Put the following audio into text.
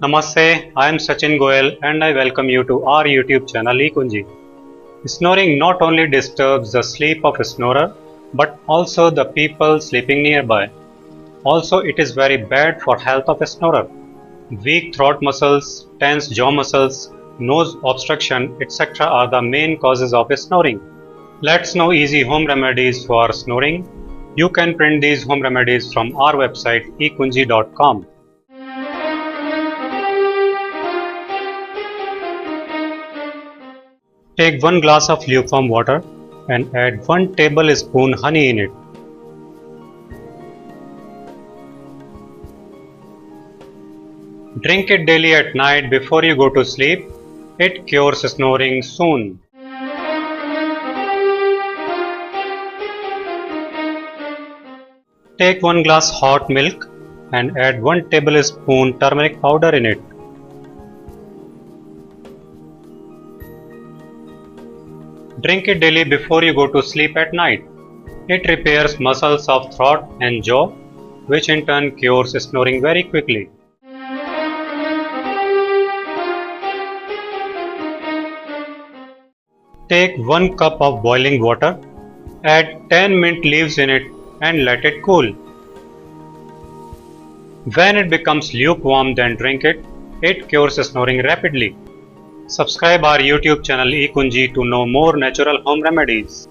Namaste, I am Sachin Goel and I welcome you to our YouTube channel Ekunji. Snoring not only disturbs the sleep of a snorer but also the people sleeping nearby. Also, it is very bad for health of a snorer. Weak throat muscles, tense jaw muscles, nose obstruction, etc. are the main causes of snoring. Let's know easy home remedies for snoring. You can print these home remedies from our website ekunji.com. Take 1 glass of lukewarm water and add 1 tablespoon honey in it. Drink it daily at night before you go to sleep. It cures snoring soon. Take 1 glass hot milk and add 1 tablespoon turmeric powder in it. Drink it daily before you go to sleep at night. It repairs muscles of throat and jaw, which in turn cures snoring very quickly. Take 1 cup of boiling water, add 10 mint leaves in it and let it cool. When it becomes lukewarm, then drink it. It cures snoring rapidly. Subscribe our YouTube channel Ekunji to know more natural home remedies.